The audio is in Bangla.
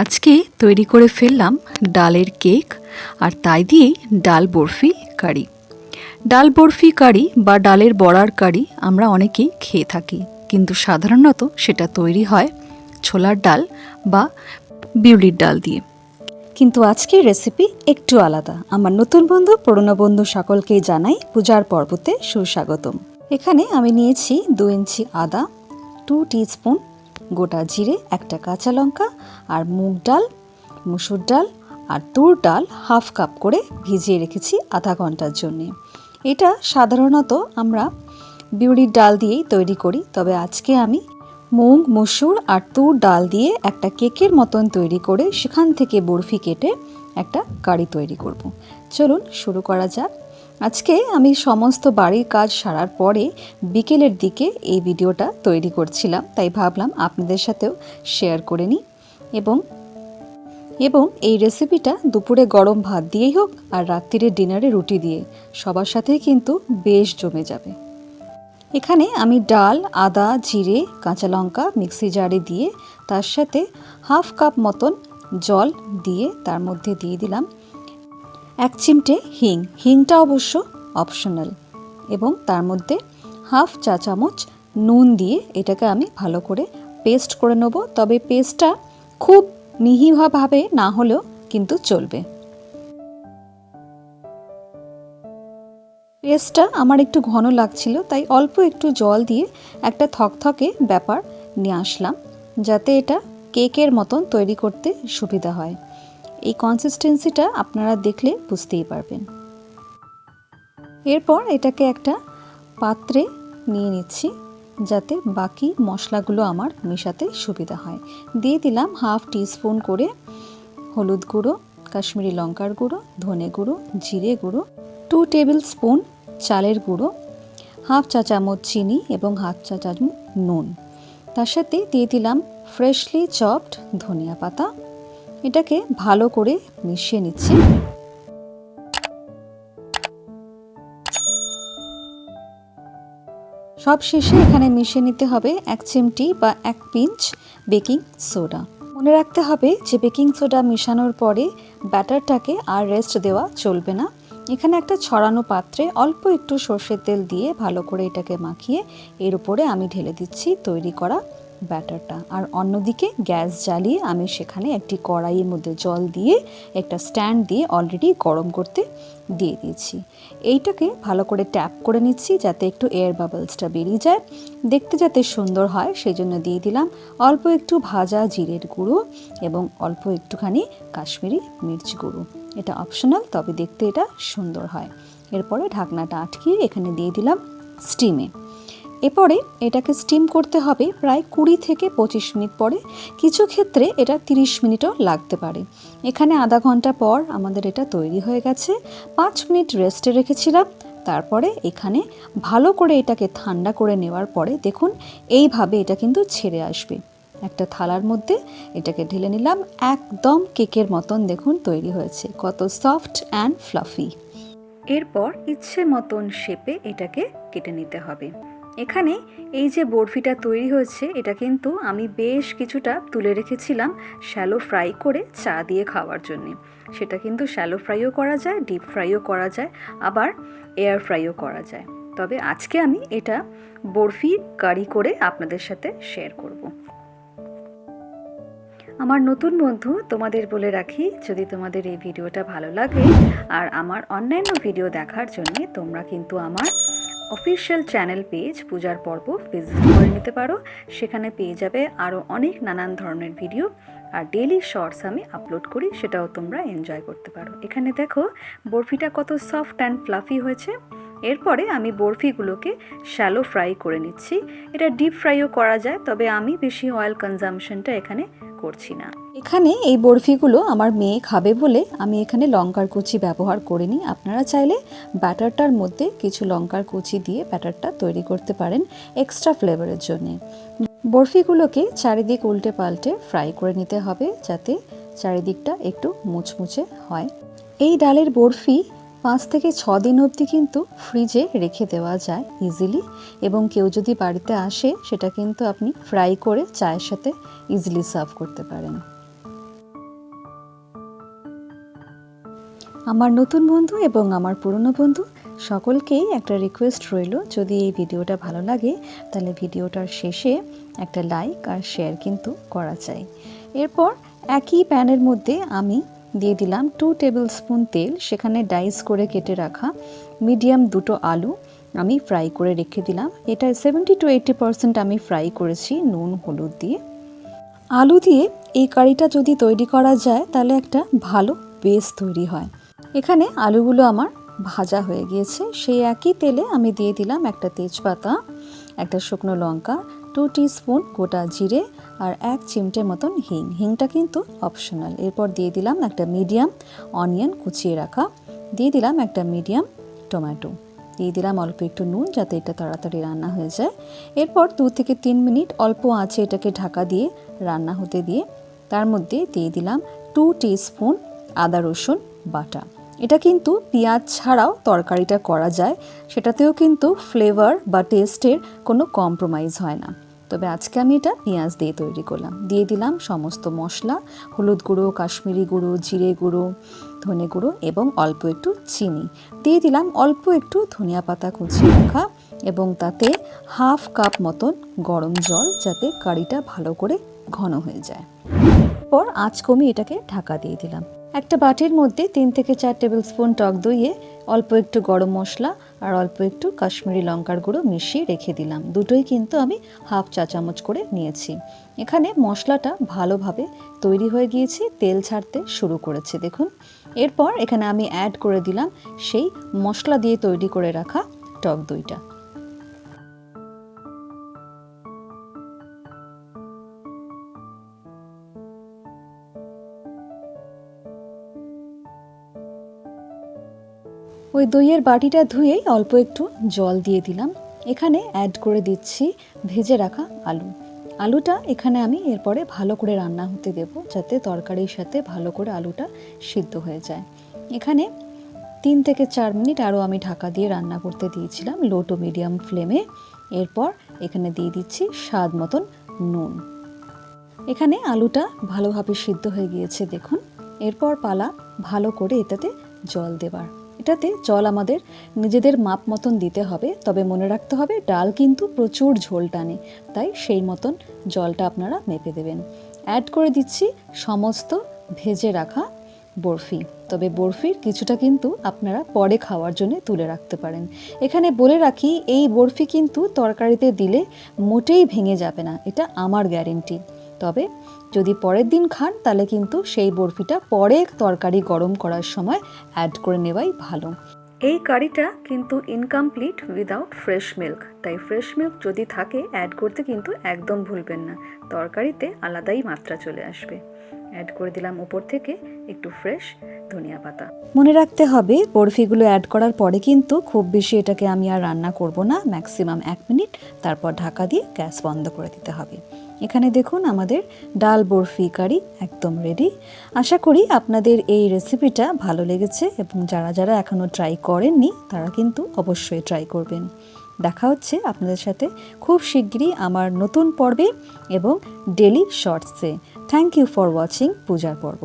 আজকে তৈরি করে ফেললাম ডালের কেক আর তাই দিয়েই ডাল বরফি কারি। ডাল বরফি কারি বা ডালের বড়ার কারি আমরা অনেকেই খেয়ে থাকি, কিন্তু সাধারণত সেটা তৈরি হয় ছোলার ডাল বা বিউলির ডাল দিয়ে। কিন্তু আজকের রেসিপি একটু আলাদা। আমার নতুন বন্ধু পুরনো বন্ধু সকলকেই জানাই পূজার পর্বতে সুস্বাগতম। এখানে আমি নিয়েছি 2 ইঞ্চি আদা, 2 টিস্পুন গোটা জিরে, একটা কাঁচা লঙ্কা আর মুগ ডাল, মসুর ডাল আর তুর ডাল হাফ কাপ করে ভিজিয়ে রেখেছি আধা ঘন্টার জন্যে। এটা সাধারণত আমরা বিউলির ডাল দিয়েই তৈরি করি, তবে আজকে আমি মুগ, মসুর আর তুর ডাল দিয়ে একটা কেকের মতন তৈরি করে সেখান থেকে বরফি কেটে একটা কারি তৈরি করব। চলুন শুরু করা যাক। আজকে আমি সমস্ত বাড়ির কাজ সারার পরে বিকেলের দিকে এই ভিডিওটা তৈরি করছিলাম, তাই ভাবলাম আপনাদের সাথেও শেয়ার করে নিই। এবং এই রেসিপিটা দুপুরে গরম ভাত দিয়েই হোক আর রাত্রিরে ডিনারে রুটি দিয়ে সবার সাথেই কিন্তু বেশ জমে যাবে। এখানে আমি ডাল, আদা, জিরে, কাঁচা লঙ্কা মিক্সি জারে দিয়ে তার সাথে হাফ কাপ মতন জল দিয়ে তার মধ্যে দিয়ে দিলাম 1 চিমটে হিং। হিংটা অবশ্য অপশনাল। এবং তার মধ্যে হাফ চা চামচ নুন দিয়ে এটাকে আমি ভালো করে পেস্ট করে নেব। তবে পেস্টটা খুব মিহিভাবে না হলেও কিন্তু চলবে। পেস্টটা আমার একটু ঘন লাগছিল, তাই অল্প একটু জল দিয়ে একটা থকথকে ব্যাপার নিয়ে আসলাম, যাতে এটা কেকের মতন তৈরি করতে সুবিধা হয়। এই কনসিস্টেন্সিটা আপনারা দেখলে বুঝতেই পারবেন। এরপর এটাকে একটা পাত্রে নিয়ে নিচ্ছি, যাতে বাকি মশলাগুলো আমার মেশাতে সুবিধা হয়। দিয়ে দিলাম হাফ টিস্পুন করে হলুদ গুঁড়ো, কাশ্মীরি লঙ্কার গুঁড়ো, ধনে গুঁড়ো, জিরে গুঁড়ো, 2 টেবিল স্পুন চালের গুঁড়ো, হাফ চা চামচ চিনি এবং হাফ চা চামচ নুন। তার সাথে দিয়ে দিলাম ফ্রেশলি চপড ধনিয়া পাতা। এটাকে ভালো করে মিশিয়ে নিচ্ছি। সব শেষে এখানে মিশিয়ে নিতে হবে 1 চিমটি বা 1 পিঞ্চ বেকিং সোডা। মনে রাখতে হবে যে বেকিং সোডা মেশানোর পরে ব্যাটারটাকে আর রেস্ট দেওয়া চলবে না। এখানে একটা ছড়ানো পাত্রে অল্প একটু সর্ষের তেল দিয়ে ভালো করে এটাকে মাখিয়ে এর উপরে আমি ঢেলে দিচ্ছি তৈরি করা ব্যাটারটা। আর অন্যদিকে গ্যাস জ্বালিয়ে আমি সেখানে একটি কড়াইয়ের মধ্যে জল দিয়ে একটা স্ট্যান্ড দিয়ে অলরেডি গরম করতে দিয়ে দিয়েছি। এইটাকে ভালো করে ট্যাপ করে নিচ্ছি, যাতে একটু এয়ার বাবলসটা বেরিয়ে যায়, দেখতে যাতে সুন্দর হয় সেই জন্য দিয়ে দিলাম অল্প একটু ভাজা জিরের গুঁড়ো এবং অল্প একটুখানি কাশ্মীরি মির্চ গুঁড়ো। এটা অপশনাল, তবে দেখতে এটা সুন্দর হয়। এরপরে ঢাকনাটা আটকিয়ে এখানে দিয়ে দিলাম স্টিমে। এরপরে এটাকে স্টিম করতে হবে প্রায় 20 থেকে 25 মিনিট পরে। কিছু ক্ষেত্রে এটা 30 মিনিটও লাগতে পারে। এখানে আধা ঘন্টা পর আমাদের এটা তৈরি হয়ে গেছে। 5 মিনিট রেস্টে রেখেছিলাম। তারপরে এখানে ভালো করে এটাকে ঠান্ডা করে নেওয়ার পরে দেখুন এইভাবে এটা কিন্তু ছেড়ে আসবে। একটা থালার মধ্যে এটাকে ঢেলে নিলাম। একদম কেকের মতন দেখুন তৈরি হয়েছে, কত সফট অ্যান্ড ফ্লাফি। এরপর ইচ্ছে মতন শেপে এটাকে কেটে নিতে হবে। এখানে এই যে বরফিটা তৈরি হয়েছে এটা কিন্তু আমি বেশ কিছুটা তুলে রেখেছিলাম শ্যালো ফ্রাই করে চা দিয়ে খাওয়ার জন্য। সেটা কিন্তু শ্যালো ফ্রাইও করা যায়, ডিপ ফ্রাইও করা যায়, আবার এয়ার ফ্রাইও করা যায়। তবে আজকে আমি এটা বরফি কারি করে আপনাদের সাথে শেয়ার করব। আমার নতুন বন্ধু, তোমাদের বলে রাখি, যদি তোমাদের এই ভিডিওটা ভালো লাগে আর আমার অন্যান্য ভিডিও দেখার জন্য তোমরা কিন্তু আমার অফিশিয়াল চ্যানেল পেজ পূজার পর্ব ভিজিট করে নিতে পারো। সেখানে পেয়ে যাবে আরও অনেক নানান ধরনের ভিডিও, আর ডেইলি শর্টস আমি আপলোড করি, সেটাও তোমরা এনজয় করতে পারো। এখানে দেখো বরফিটা কত সফট অ্যান্ড ফ্লাফি হয়েছে। এরপরে আমি বরফিগুলোকে শ্যালো ফ্রাই করে নিচ্ছি। এটা ডিপ ফ্রাইও করা যায়, তবে আমি বেশি অয়েল কনজাম্পশনটা এখানে করছি না। এখানে এই বরফিগুলো আমার মেয়ে খাবে বলে আমি এখানে লঙ্কার কুচি ব্যবহার করিনি। আপনারা চাইলে ব্যাটারটার মধ্যে কিছু লঙ্কার কুচি দিয়ে ব্যাটারটা তৈরি করতে পারেন এক্সট্রা ফ্লেভারের জন্য। বরফিগুলোকে চারিদিক উল্টে পাল্টে ফ্রাই করে নিতে হবে, যাতে চারিদিকটা একটু মুচমুচে হয়। এই ডালের বরফি 5 থেকে 6 দিন অবধি কিন্তু ফ্রিজে রেখে দেওয়া যায় ইজিলি। এবং কেউ যদি বাড়িতে আসে সেটা কিন্তু আপনি ফ্রাই করে চায়ের সাথে ইজিলি সার্ভ করতে পারেন। আমার নতুন বন্ধু এবং আমার পুরনো বন্ধু সকলকেই একটা রিকোয়েস্ট রইল, যদি এই ভিডিওটা ভালো লাগে তাহলে ভিডিওটার শেষে একটা লাইক আর শেয়ার কিন্তু করা চাই। এরপর একই প্যানের মধ্যে আমি দিয়ে দিলাম 2 টেবিল স্পুন তেল, সেখানে ডাইস করে কেটে রাখা মিডিয়াম 2টো আলু আমি ফ্রাই করে রেখে দিলাম। এটা 70 to 80% আমি ফ্রাই করেছি নুন হলুদ দিয়ে। আলু দিয়ে এই কারিটা যদি তৈরি করা যায় তাহলে একটা ভালো বেস তৈরি হয়। এখানে আলুগুলো আমার ভাজা হয়ে গিয়েছে, সেই একই তেলে আমি দিয়ে দিলাম একটা তেজপাতা, একটা শুকনো লঙ্কা, 2 টিস্পুন গোটা জিরে আর 1 চিমটে মতন হিং। হিংটা কিন্তু অপশনাল। এরপর দিয়ে দিলাম একটা মিডিয়াম অনিয়ন কুচিয়ে রাখা, দিয়ে দিলাম একটা মিডিয়াম টমেটো, দিয়ে দিলাম অল্প একটু নুন যাতে এটা তাড়াতাড়ি রান্না হয়ে যায়। এরপর 2 থেকে 3 মিনিট অল্প আঁচে এটাকে ঢাকা দিয়ে রান্না হতে দিয়ে তার মধ্যে দিয়ে দিলাম 2 টিস্পুন আদা রসুন বাটা। এটা কিন্তু পেঁয়াজ ছাড়াও তরকারিটা করা যায়, সেটাতেও কিন্তু ফ্লেভার বা টেস্টের কোনো কম্প্রোমাইজ হয় না, তবে আজকে আমি এটা পেঁয়াজ দিয়ে তৈরি করলাম। দিয়ে দিলাম সমস্ত মশলা, হলুদ গুঁড়ো, কাশ্মীরি গুঁড়ো, জিরে গুঁড়ো, ধনে গুঁড়ো এবং অল্প একটু চিনি। দিয়ে দিলাম অল্প একটু ধনিয়া পাতা কুচিয়ে রাখা এবং তাতে হাফ কাপ মতন গরম জল, যাতে কারিটা ভালো করে ঘন হয়ে যায়। পর আঁচ কমিয়ে এটাকে ঢাকা দিয়ে দিলাম। একটা বাটির মধ্যে 3 থেকে 4 টেবিল স্পুন টক দইয়ে অল্প একটু গরম মশলা আর অল্প একটু কাশ্মীরি লঙ্কার গুঁড়ো মিশিয়ে রেখে দিলাম। দুটোই কিন্তু আমি হাফ চা চামচ করে নিয়েছি। এখানে মশলাটা ভালোভাবে তৈরি হয়ে গিয়েছে, তেল ছাড়তে শুরু করেছে দেখুন। এরপর এখানে আমি অ্যাড করে দিলাম সেই মশলা দিয়ে তৈরি করে রাখা টক দইটা। ওই দইয়ের বাটিটা ধুয়েই অল্প একটু জল দিয়ে দিলাম। এখানে অ্যাড করে দিচ্ছি ভেজে রাখা আলু। আলুটা এখানে আমি এরপরে ভালো করে রান্না হতে দেব, যাতে তরকারির সাথে ভালো করে আলুটা সিদ্ধ হয়ে যায়। এখানে 3 থেকে 4 মিনিট আরও আমি ঢাকা দিয়ে রান্না করতে দিয়েছিলাম লো টু মিডিয়াম ফ্লেমে। এরপর এখানে দিয়ে দিচ্ছি স্বাদ মতন নুন। এখানে আলুটা ভালোভাবে সিদ্ধ হয়ে গিয়েছে দেখুন। এরপর পালা ভালো করে এটাতে জল দেবার। এটাতে জল আমাদের নিজেদের মাপ মতন দিতে হবে, তবে মনে রাখতে হবে ডাল কিন্তু প্রচুর ঝোল টানে, তাই সেই মতন জলটা আপনারা মেপে দেবেন। অ্যাড করে দিচ্ছি সমস্ত ভেজে রাখা বরফি, তবে বরফির কিছুটা কিন্তু আপনারা পরে খাওয়ার জন্য তুলে রাখতে পারেন। এখানে বলে রাখি, এই বরফি কিন্তু তরকারিতে দিলে মোটেই ভেঙে যাবে না, এটা আমার গ্যারেন্টি। তবে যদি পরের দিন খান তাহলে কিন্তু সেই বরফিটা পরে তরকারি গরম করার সময় অ্যাড করে নেওয়াই ভালো। এই কারিটা কিন্তু ইনকমপ্লিট উইদাউট ফ্রেশ মিল্ক, তাই ফ্রেশ মিল্ক যদি থাকে অ্যাড করতে কিন্তু একদম ভুলবেন না, তরকারিতে আলাদাই মাত্রা চলে আসবে। অ্যাড করে দিলাম উপর থেকে একটু ফ্রেশ ধনিয়া পাতা। মনে রাখতে হবে বরফিগুলো অ্যাড করার পরে কিন্তু খুব বেশি এটাকে আমি আর রান্না করব না, ম্যাক্সিমাম 1 মিনিট, তারপর ঢাকা দিয়ে গ্যাস বন্ধ করে দিতে হবে। এখানে দেখুন আমাদের ডাল বরফি কারি একদম রেডি। আশা করি আপনাদের এই রেসিপিটা ভালো লেগেছে এবং যারা যারা এখনও ট্রাই করেননি তারা কিন্তু অবশ্যই ট্রাই করবেন। দেখা হচ্ছে আপনাদের সাথে খুব শিগগিরই আমার নতুন পর্বে এবং ডেলি শর্টসে। থ্যাংক ইউ ফর ওয়াচিং পূজার পর্ব।